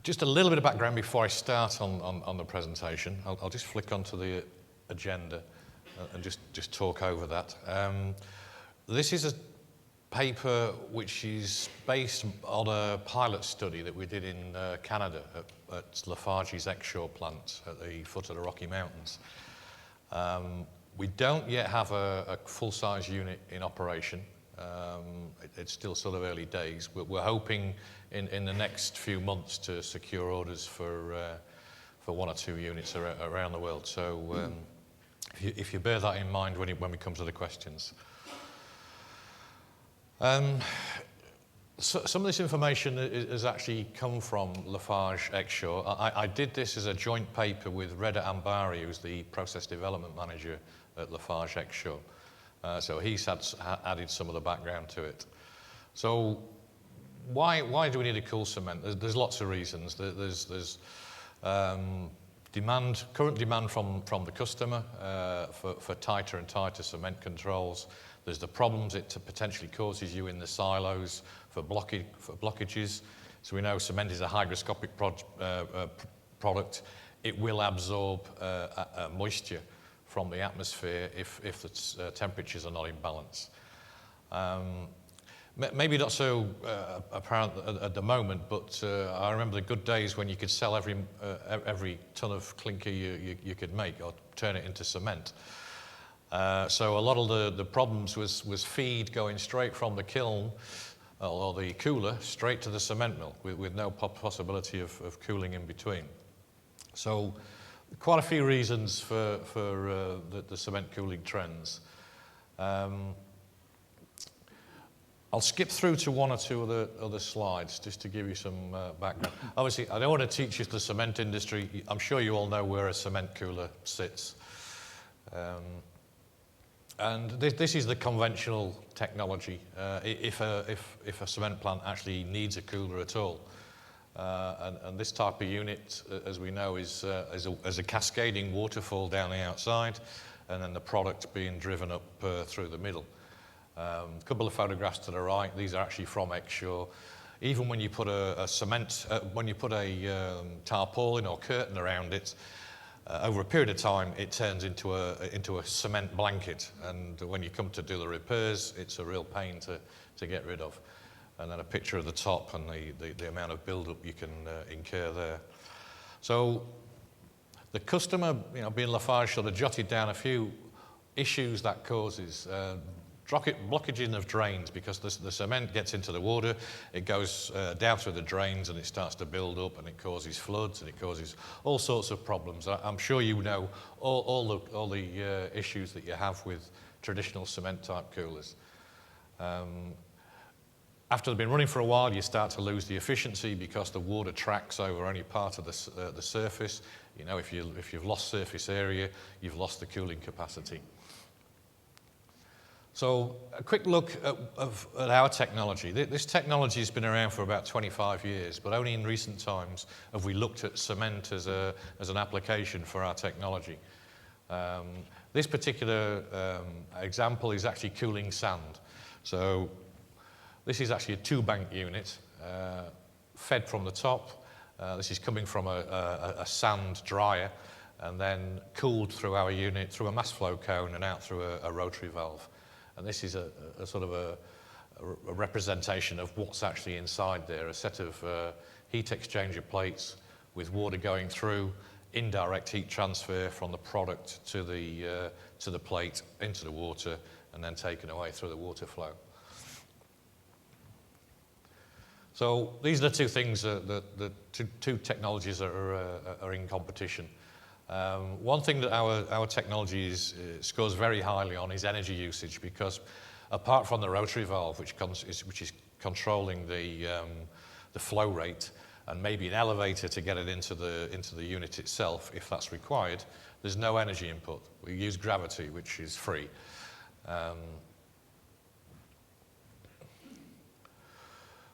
Just a little bit of background before I start on the presentation. I'll just flick onto the agenda and just talk over that. This is a paper which is based on a pilot study that we did in Canada at Lafarge's Exshore plant at the foot of the Rocky Mountains. We don't yet have a full-size unit in operation. It's still sort of early days. We're hoping in the next few months to secure orders for 1 or 2 units around the world. So if you bear that in mind when we come to the questions. Some of this information has actually come from Lafarge Exshore. I did this as a joint paper with Reda Ambari, who's the process development manager at Lafarge Exshore. So he's added some of the background to it. So why do we need a cool cement? There's lots of reasons. There's current demand from the customer for tighter and tighter cement controls. There's the problems it potentially causes you in the silos for blockages. So we know cement is a hygroscopic product. It will absorb moisture from the atmosphere if the temperatures are not in balance. Maybe not so apparent at the moment, but I remember the good days when you could sell every ton of clinker you could make or turn it into cement. So a lot of the problems was feed going straight from the kiln or the cooler straight to the cement mill with no possibility of cooling in between. So quite a few reasons for the cement cooling trends. I'll skip through to 1 or 2 other slides just to give you some background. Obviously, I don't want to teach you the cement industry. I'm sure you all know where a cement cooler sits. And this is the conventional technology, if a cement plant actually needs a cooler at all. And this type of unit, as we know, is a cascading waterfall down the outside, and then the product being driven up through the middle. A couple of photographs to the right. These are actually from Exshore. Even when you put a tarpaulin or curtain around it, over a period of time, it turns into a cement blanket, and when you come to do the repairs, it's a real pain to get rid of. And then a picture of the top and the amount of build-up you can incur there. So the customer, being Lafarge, sort of jotted down a few issues that causes. Blockaging of drains, because the cement gets into the water, it goes down through the drains and it starts to build up, and it causes floods and it causes all sorts of problems. I'm sure you know all the issues that you have with traditional cement type coolers. After they've been running for a while, you start to lose the efficiency because the water tracks over only part of the surface. If you've lost surface area, you've lost the cooling capacity. So a quick look at our technology. This technology has been around for about 25 years, but only in recent times have we looked at cement as an application for our technology. This particular example is actually cooling sand. So this is actually a 2-bank unit fed from the top. This is coming from a sand dryer and then cooled through our unit through a mass flow cone and out through a rotary valve. And this is a sort of a representation of what's actually inside there, a set of heat exchanger plates with water going through, indirect heat transfer from the product to the plate into the water, and then taken away through the water flow. So these are the two things, the two technologies that are in competition. One thing that our technology scores very highly on is energy usage, because apart from the rotary valve, which is controlling the flow rate, and maybe an elevator to get it into the unit itself, if that's required, there's no energy input. We use gravity, which is free.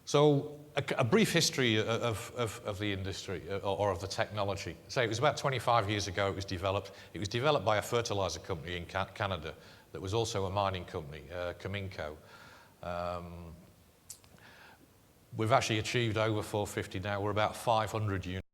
So a brief history of the industry or of the technology. So it was about 25 years ago it was developed. It was developed by a fertilizer company in Canada that was also a mining company, Caminco. We've actually achieved over 450 now. We're about 500 units.